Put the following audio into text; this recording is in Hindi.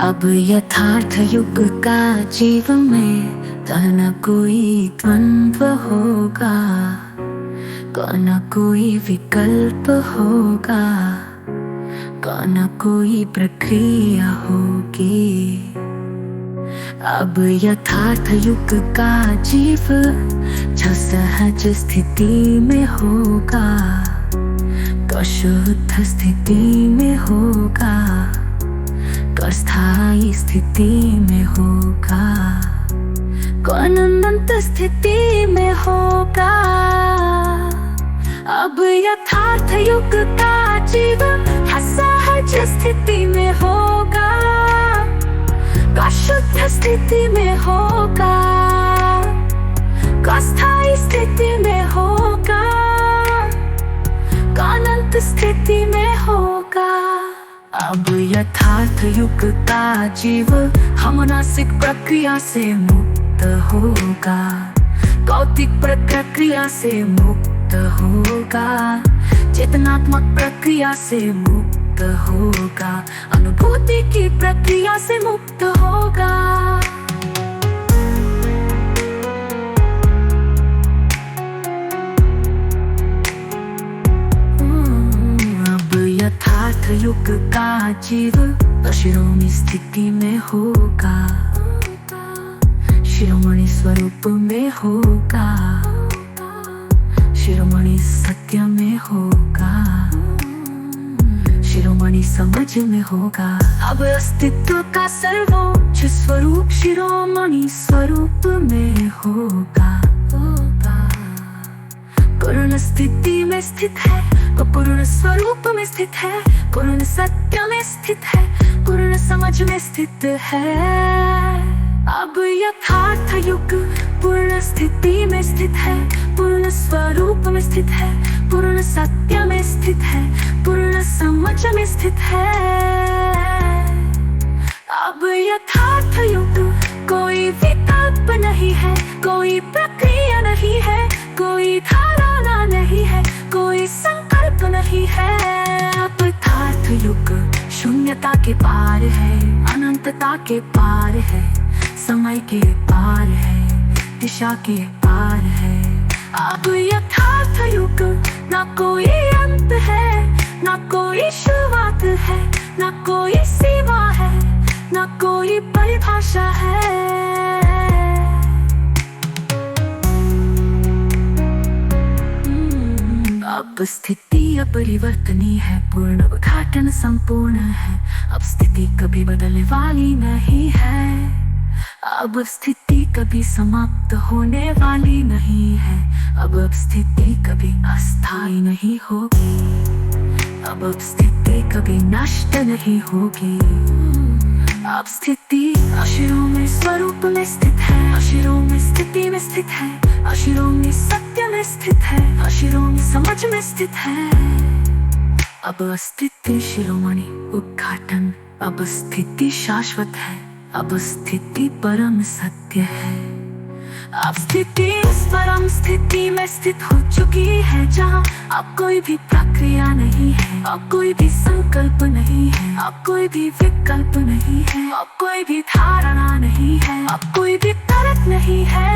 अब यथार्थ युग का जीव में न कोई द्वंद्व होगा, न कोई विकल्प होगा, न कोई प्रक्रिया होगी। अब यथार्थ युग का जीव जो सहज स्थिति में होगा, तो शुद्ध स्थिति में होगा, तो स्थायी स्थिति में होगा, कौन अनंत स्थिति में होगा। अब यथार्थ युग का जीवन सहज स्थिति में होगा, का शुद्ध स्थिति में होगा, का स्थायी स्थिति में होगा, का अनंत स्थिति में होगा। अब यथार्थ युग का जीव हमनासिक प्रक्रिया से मुक्त होगा, भौतिक प्रक्रिया से मुक्त होगा, चेतनात्मक प्रक्रिया से मुक्त होगा, अनुभूति की प्रक्रिया से मुक्त होगा। अब यथार्थ युग का जीव शिरोमणि स्थिति में होगा, शिरोमणि स्वरूप में होगा, शिरोमणि सत्य में होगा, शिरोमणि समझ में होगा। अब अस्तित्व का सर्वोच्च स्वरूप शिरोमणि स्वरूप में होगा, पूर्ण स्थिति में स्थित है, वो पूर्ण स्वरूप में स्थित है, पूर्ण सत्य में स्थित है, पूर्ण समझ में स्थित है। अब यथार्थ युग पूर्ण स्थिति में स्थित है, पूर्ण स्वरूप में स्थित है, पूर्ण सत्य में स्थित है, पूर्ण समझ में स्थित है। अब यथार्थ युग कोई विकल्प नहीं है, कोई प्रक्रिया नहीं है, कोई धारणा नहीं है, कोई संकल्प नहीं है। अब यथार्थ युग शून्यता के पार है, अनंतता के पार है, समय के पार है, दिशा के पार है। अब यथार्थ युग ना कोई अंत है, ना कोई शुरुआत है, ना कोई सीमा है, ना कोई परिभाषा है। अब स्थिति अपरिवर्तनीय है, पूर्ण उद्घाटन संपूर्ण है, अब स्थिति कभी बदलने वाली नहीं है। अब स्थिति कभी समाप्त होने वाली नहीं है, अब स्थिति कभी अस्थायी नहीं होगी, अब स्थिति कभी नष्ट नहीं होगी। अब स्थिति अशिरों में स्वरूप में स्थित है, अशिरों में स्थिति में स्थित है, अशिरों में सत्य में स्थित है, अशिरों में समझ में स्थित है। अब स्थिति शिरोमणि उद्घाटन, अब स्थिति शाश्वत है, अब स्थिति परम सत्य है। अब स्थिति उस परम स्थिति में स्थित हो चुकी है, जहाँ अब कोई भी प्रक्रिया नहीं है, अब कोई भी संकल्प नहीं है, अब कोई भी विकल्प नहीं है, अब कोई भी धारणा नहीं है, अब कोई भी तर्क नहीं है।